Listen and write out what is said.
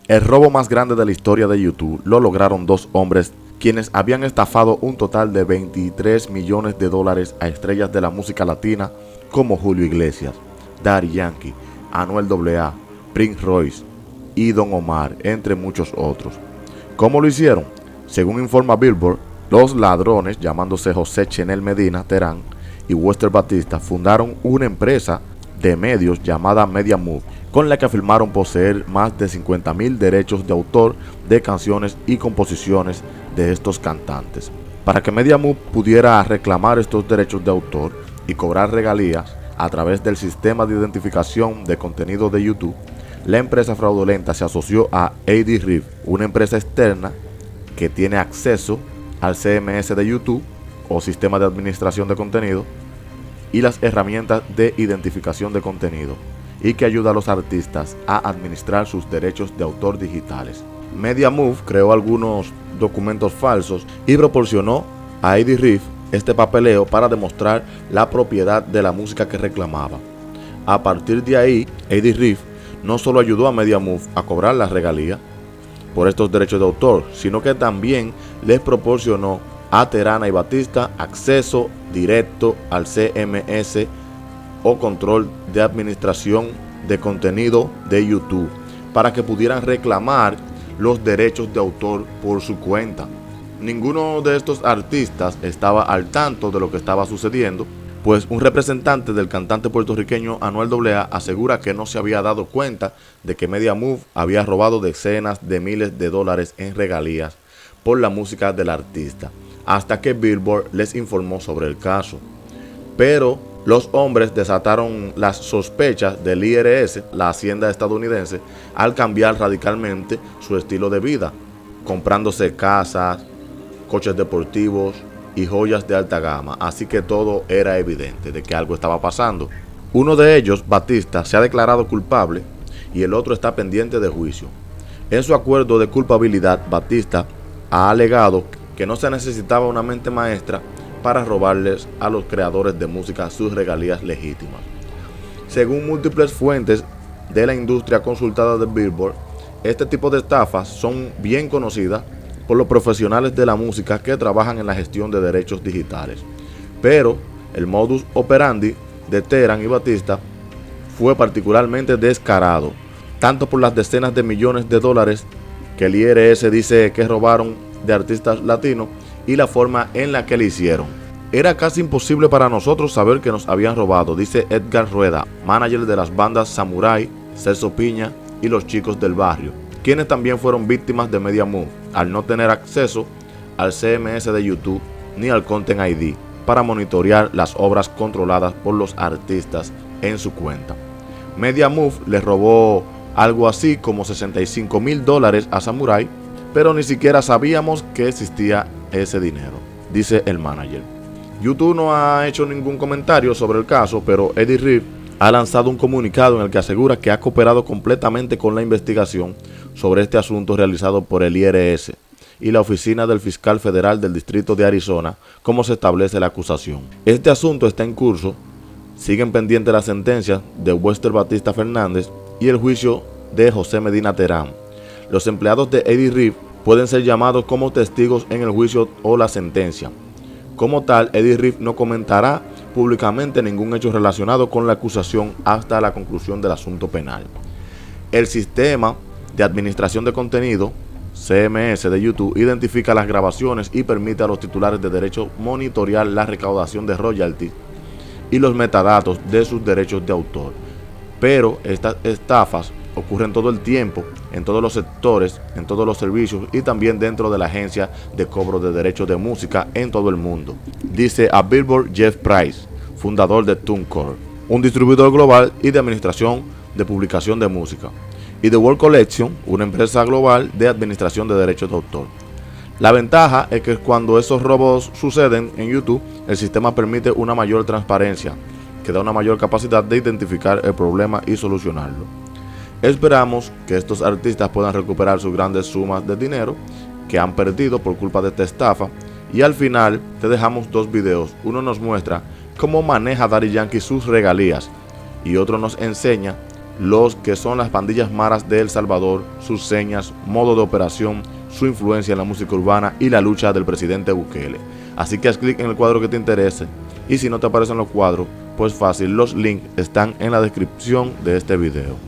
El robo más grande de la historia de YouTube lo lograron dos hombres quienes habían estafado un total de 23 millones de dólares a estrellas de la música latina como Julio Iglesias, Daddy Yankee, Anuel AA, Prince Royce y Don Omar, entre muchos otros. ¿Cómo lo hicieron? Según informa Billboard, los ladrones, llamándose José Chenel Medina Terán y Wester Batista, fundaron una empresa de medios llamada Media Move, con la que afirmaron poseer más de 50.000 derechos de autor de canciones y composiciones de estos cantantes. Para que Media Move pudiera reclamar estos derechos de autor y cobrar regalías a través del sistema de identificación de contenido de YouTube, la empresa fraudulenta se asoció a Ahrefs, una empresa externa que tiene acceso al CMS de YouTube o sistema de administración de contenido y las herramientas de identificación de contenido, y que ayuda a los artistas a administrar sus derechos de autor digitales. Media Move creó algunos documentos falsos y proporcionó a Ahrefs este papeleo para demostrar la propiedad de la música que reclamaba. A partir de ahí, Ahrefs no solo ayudó a Media Move a cobrar las regalías por estos derechos de autor, sino que también les proporcionó a Terán y Batista acceso directo al CMS o control de administración de contenido de YouTube para que pudieran reclamar los derechos de autor por su cuenta. Ninguno de estos artistas estaba al tanto de lo que estaba sucediendo, pues un representante del cantante puertorriqueño Anuel AA asegura que no se había dado cuenta de que Media Move había robado decenas de miles de dólares en regalías por la música del artista, hasta que Billboard les informó sobre el caso. Pero los hombres desataron las sospechas del IRS, la hacienda estadounidense, al cambiar radicalmente su estilo de vida, comprándose casas, coches deportivos y joyas de alta gama, así que todo era evidente de que algo estaba pasando. Uno de ellos, Batista, se ha declarado culpable y el otro está pendiente de juicio. En su acuerdo de culpabilidad, Batista ha alegado que no se necesitaba una mente maestra para robarles a los creadores de música sus regalías legítimas. Según múltiples fuentes de la industria consultada de Billboard, este tipo de estafas son bien conocidas por los profesionales de la música que trabajan en la gestión de derechos digitales. Pero el modus operandi de Terán y Batista fue particularmente descarado, tanto por las decenas de millones de dólares que el IRS dice que robaron de artistas latinos y la forma en la que lo hicieron. Era casi imposible para nosotros saber que nos habían robado, dice Edgar Rueda, manager de las bandas Samurai, Celso Piña y Los Chicos del Barrio, quienes también fueron víctimas de Media Move al no tener acceso al CMS de YouTube ni al Content ID para monitorear las obras controladas por los artistas en su cuenta. Media Move le robó algo así como $65,000 a Samurai, pero ni siquiera sabíamos que existía ese dinero, dice el manager. YouTube no ha hecho ningún comentario sobre el caso, pero Ahrefs ha lanzado un comunicado en el que asegura que ha cooperado completamente con la investigación sobre este asunto realizado por el IRS y la Oficina del Fiscal Federal del Distrito de Arizona, como se establece la acusación. Este asunto está en curso, siguen pendientes las sentencias de Wester Batista Fernández y el juicio de José Medina Terán. Los empleados de Ahrefs pueden ser llamados como testigos en el juicio o la sentencia. Como tal, Ahrefs no comentará públicamente ningún hecho relacionado con la acusación hasta la conclusión del asunto penal. El sistema de administración de contenido, CMS de YouTube, identifica las grabaciones y permite a los titulares de derechos monitorear la recaudación de royalties y los metadatos de sus derechos de autor. Pero estas estafas ocurren todo el tiempo, en todos los sectores, en todos los servicios y también dentro de la agencia de cobro de derechos de música en todo el mundo, dice a Billboard Jeff Price, fundador de TuneCore, un distribuidor global y de administración de publicación de música, y The World Collection, una empresa global de administración de derechos de autor. La ventaja es que cuando esos robos suceden en YouTube, el sistema permite una mayor transparencia, que da una mayor capacidad de identificar el problema y solucionarlo. Esperamos que estos artistas puedan recuperar sus grandes sumas de dinero que han perdido por culpa de esta estafa, y al final te dejamos dos videos. Uno nos muestra cómo maneja Daddy Yankee sus regalías y otro nos enseña los que son las pandillas maras de El Salvador, sus señas, modo de operación, su influencia en la música urbana y la lucha del presidente Bukele. Así que haz clic en el cuadro que te interese, y si no te aparecen los cuadros, pues fácil, los links están en la descripción de este video.